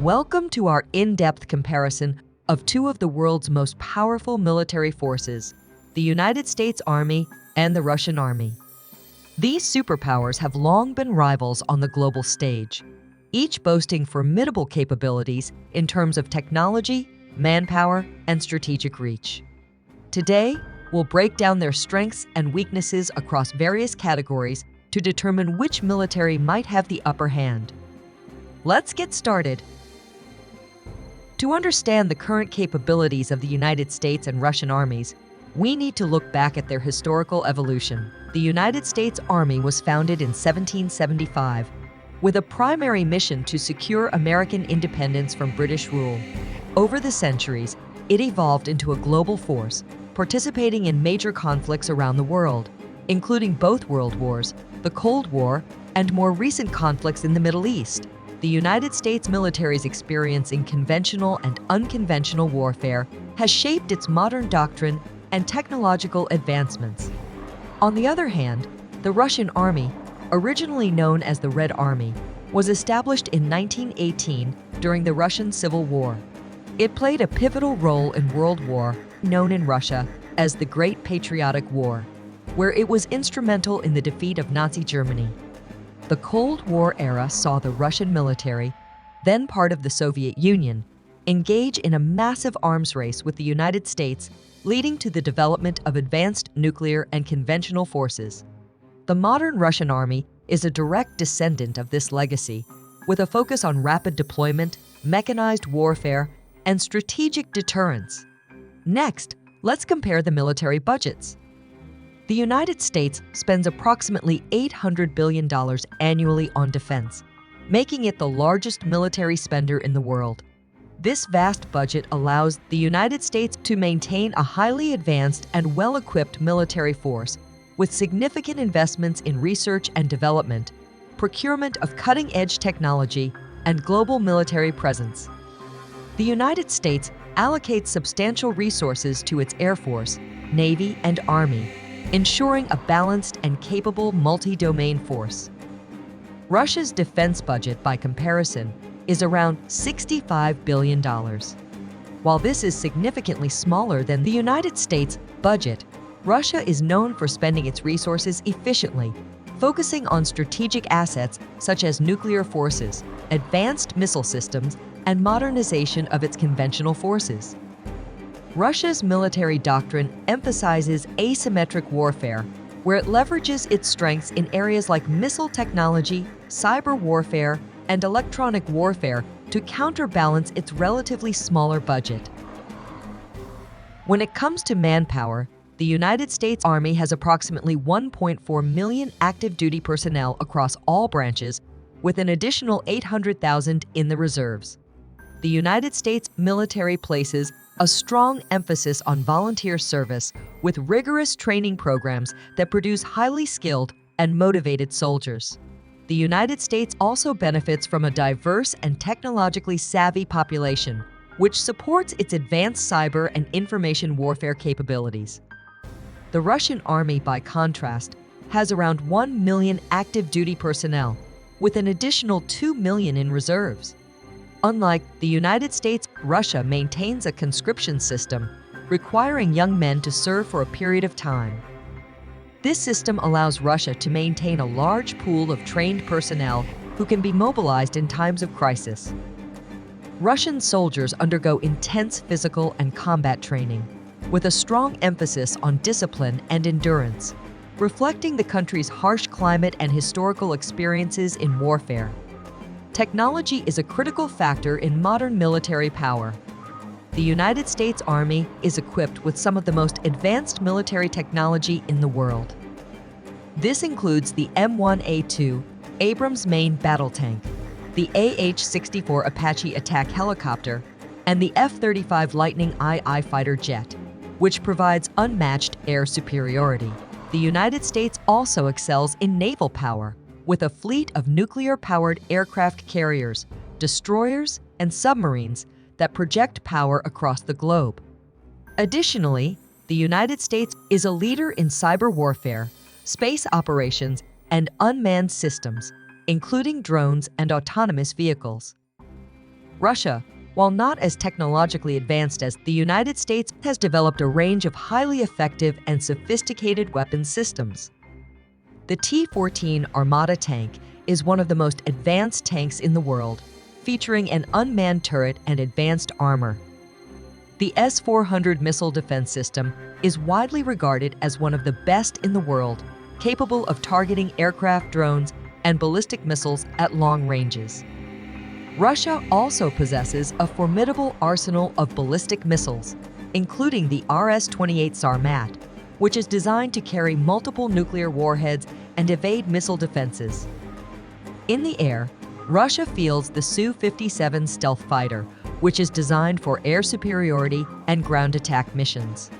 Welcome to our in-depth comparison of two of the world's most powerful military forces, the United States Army and the Russian Army. These superpowers have long been rivals on the global stage, each boasting formidable capabilities in terms of technology, manpower, and strategic reach. Today, we'll break down their strengths and weaknesses across various categories to determine which military might have the upper hand. Let's get started. To understand the current capabilities of the United States and Russian armies, we need to look back at their historical evolution. The United States Army was founded in 1775 with a primary mission to secure American independence from British rule. Over the centuries, it evolved into a global force, participating in major conflicts around the world, including both World Wars, the Cold War, and more recent conflicts in the Middle East. The United States military's experience in conventional and unconventional warfare has shaped its modern doctrine and technological advancements. On the other hand, the Russian Army, originally known as the Red Army, was established in 1918 during the Russian Civil War. It played a pivotal role in World War, known in Russia as the Great Patriotic War, where it was instrumental in the defeat of Nazi Germany. The Cold War era saw the Russian military, then part of the Soviet Union, engage in a massive arms race with the United States, leading to the development of advanced nuclear and conventional forces. The modern Russian army is a direct descendant of this legacy, with a focus on rapid deployment, mechanized warfare, and strategic deterrence. Next, let's compare the military budgets. The United States spends approximately $800 billion annually on defense, making it the largest military spender in the world. This vast budget allows the United States to maintain a highly advanced and well-equipped military force with significant investments in research and development, procurement of cutting-edge technology, and global military presence. The United States allocates substantial resources to its Air Force, Navy, and Army, ensuring a balanced and capable multi-domain force. Russia's defense budget, by comparison, is around $65 billion. While this is significantly smaller than the United States budget, Russia is known for spending its resources efficiently, focusing on strategic assets such as nuclear forces, advanced missile systems, and modernization of its conventional forces. Russia's military doctrine emphasizes asymmetric warfare, where it leverages its strengths in areas like missile technology, cyber warfare, and electronic warfare to counterbalance its relatively smaller budget. When it comes to manpower, the United States Army has approximately 1.4 million active duty personnel across all branches, with an additional 800,000 in the reserves. The United States military places a strong emphasis on volunteer service with rigorous training programs that produce highly skilled and motivated soldiers. The United States also benefits from a diverse and technologically savvy population, which supports its advanced cyber and information warfare capabilities. The Russian Army, by contrast, has around 1 million active duty personnel, with an additional 2 million in reserves. Unlike the United States, Russia maintains a conscription system, requiring young men to serve for a period of time. This system allows Russia to maintain a large pool of trained personnel who can be mobilized in times of crisis. Russian soldiers undergo intense physical and combat training, with a strong emphasis on discipline and endurance, reflecting the country's harsh climate and historical experiences in warfare. Technology is a critical factor in modern military power. The United States Army is equipped with some of the most advanced military technology in the world. This includes the M1A2 Abrams main battle tank, the AH-64 Apache attack helicopter, and the F-35 Lightning II fighter jet, which provides unmatched air superiority. The United States also excels in naval power, with a fleet of nuclear-powered aircraft carriers, destroyers, and submarines that project power across the globe. Additionally, the United States is a leader in cyber warfare, space operations, and unmanned systems, including drones and autonomous vehicles. Russia, while not as technologically advanced as the United States, has developed a range of highly effective and sophisticated weapons systems. The T-14 Armata tank is one of the most advanced tanks in the world, featuring an unmanned turret and advanced armor. The S-400 missile defense system is widely regarded as one of the best in the world, capable of targeting aircraft, drones, and ballistic missiles at long ranges. Russia also possesses a formidable arsenal of ballistic missiles, including the RS-28 Sarmat, which is designed to carry multiple nuclear warheads and evade missile defenses. In the air, Russia fields the Su-57 stealth fighter, which is designed for air superiority and ground attack missions.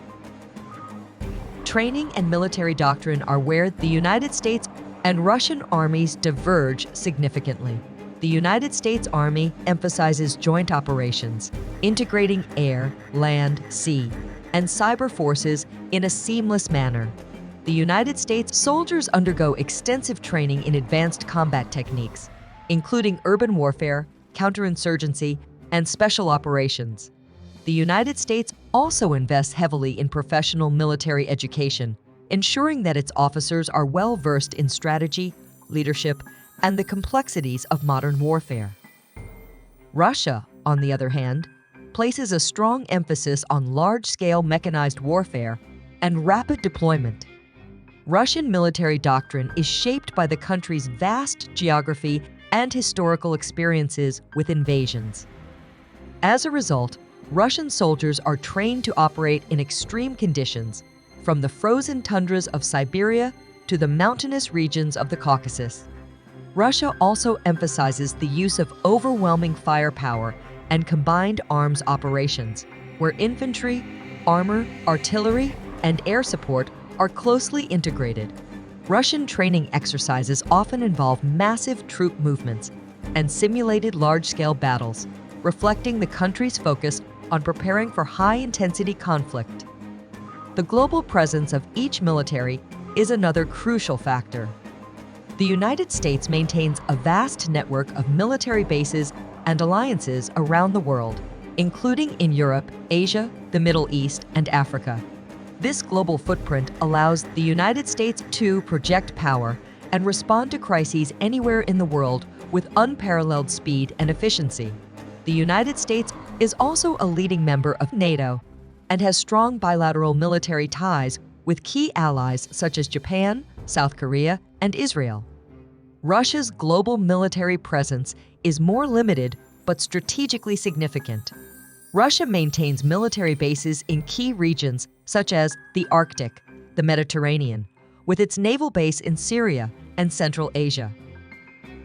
Training and military doctrine are where the United States and Russian armies diverge significantly. The United States Army emphasizes joint operations, integrating air, land, sea, and cyber forces in a seamless manner. The United States soldiers undergo extensive training in advanced combat techniques, including urban warfare, counterinsurgency, and special operations. The United States also invests heavily in professional military education, ensuring that its officers are well versed in strategy, leadership, and the complexities of modern warfare. Russia, on the other hand, places a strong emphasis on large-scale mechanized warfare and rapid deployment. Russian military doctrine is shaped by the country's vast geography and historical experiences with invasions. As a result, Russian soldiers are trained to operate in extreme conditions, from the frozen tundras of Siberia to the mountainous regions of the Caucasus. Russia also emphasizes the use of overwhelming firepower and combined arms operations, where infantry, armor, artillery, and air support are closely integrated. Russian training exercises often involve massive troop movements and simulated large-scale battles, reflecting the country's focus on preparing for high-intensity conflict. The global presence of each military is another crucial factor. The United States maintains a vast network of military bases and alliances around the world, including in Europe, Asia, the Middle East, and Africa. This global footprint allows the United States to project power and respond to crises anywhere in the world with unparalleled speed and efficiency. The United States is also a leading member of NATO and has strong bilateral military ties with key allies such as Japan, South Korea, and Israel. Russia's global military presence is more limited but strategically significant. Russia maintains military bases in key regions such as the Arctic, the Mediterranean, with its naval base in Syria and Central Asia.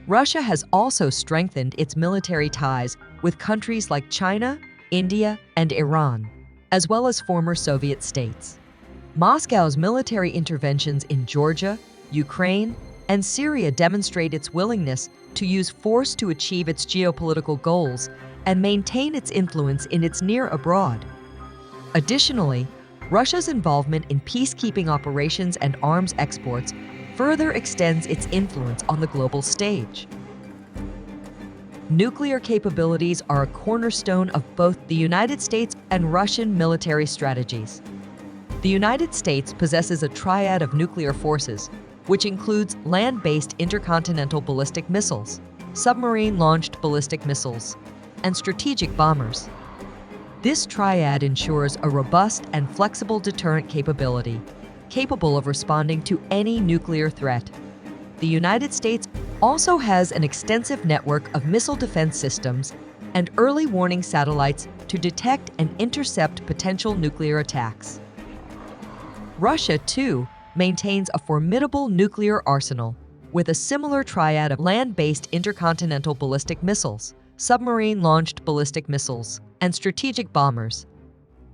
Russia has also strengthened its military ties with countries like China, India, and Iran, as well as former Soviet states. Moscow's military interventions in Georgia, Ukraine, and Syria demonstrate its willingness to use force to achieve its geopolitical goals and maintain its influence in its near abroad. Additionally, Russia's involvement in peacekeeping operations and arms exports further extends its influence on the global stage. Nuclear capabilities are a cornerstone of both the United States and Russian military strategies. The United States possesses a triad of nuclear forces, which includes land-based intercontinental ballistic missiles, submarine-launched ballistic missiles, and strategic bombers. This triad ensures a robust and flexible deterrent capability, capable of responding to any nuclear threat. The United States also has an extensive network of missile defense systems and early warning satellites to detect and intercept potential nuclear attacks. Russia, too, maintains a formidable nuclear arsenal with a similar triad of land-based intercontinental ballistic missiles, submarine-launched ballistic missiles, and strategic bombers.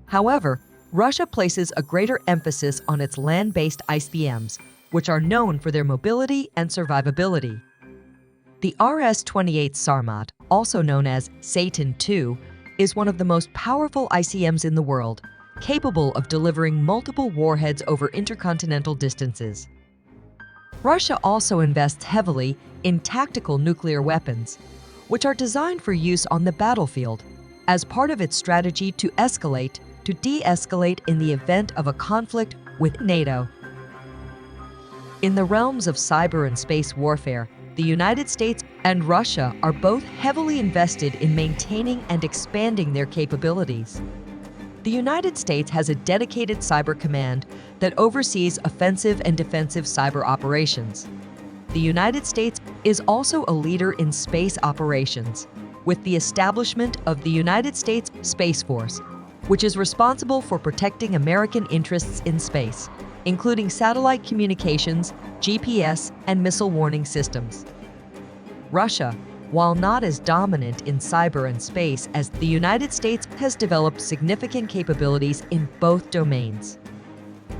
However, Russia places a greater emphasis on its land-based ICBMs, which are known for their mobility and survivability. The RS-28 Sarmat, also known as Satan II, is one of the most powerful ICBMs in the world, capable of delivering multiple warheads over intercontinental distances. Russia also invests heavily in tactical nuclear weapons, which are designed for use on the battlefield as part of its strategy to escalate to de-escalate in the event of a conflict with NATO. In the realms of cyber and space warfare, the United States and Russia are both heavily invested in maintaining and expanding their capabilities. The United States has a dedicated cyber command that oversees offensive and defensive cyber operations. The United States is also a leader in space operations, with the establishment of the United States Space Force, which is responsible for protecting American interests in space, including satellite communications, GPS, and missile warning systems. Russia, while not as dominant in cyber and space as the United States, has developed significant capabilities in both domains.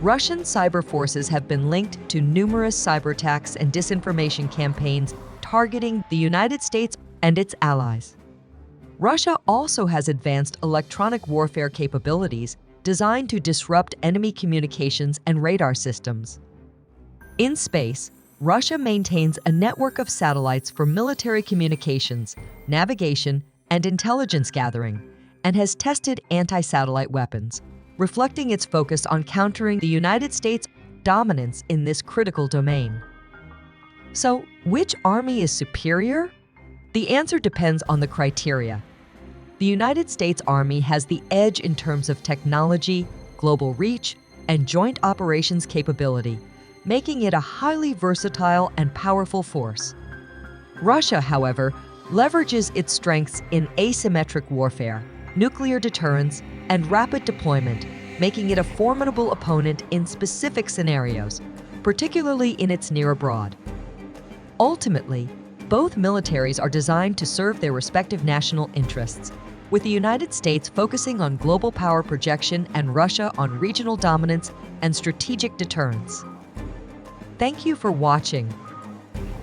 Russian cyber forces have been linked to numerous cyber attacks and disinformation campaigns targeting the United States and its allies. Russia also has advanced electronic warfare capabilities designed to disrupt enemy communications and radar systems. In space, Russia maintains a network of satellites for military communications, navigation, and intelligence gathering, and has tested anti-satellite weapons, reflecting its focus on countering the United States' dominance in this critical domain. So, which army is superior? The answer depends on the criteria. The United States Army has the edge in terms of technology, global reach, and joint operations capability, making it a highly versatile and powerful force. Russia, however, leverages its strengths in asymmetric warfare, nuclear deterrence, and rapid deployment, making it a formidable opponent in specific scenarios, particularly in its near abroad. Ultimately, both militaries are designed to serve their respective national interests, with the United States focusing on global power projection and Russia on regional dominance and strategic deterrence. Thank you for watching.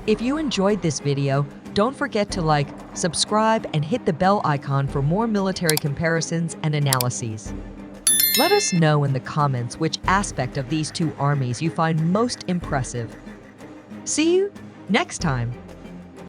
If you enjoyed this video, don't forget to like, subscribe, and hit the bell icon for more military comparisons and analyses. Let us know in the comments which aspect of these two armies you find most impressive. See you next time.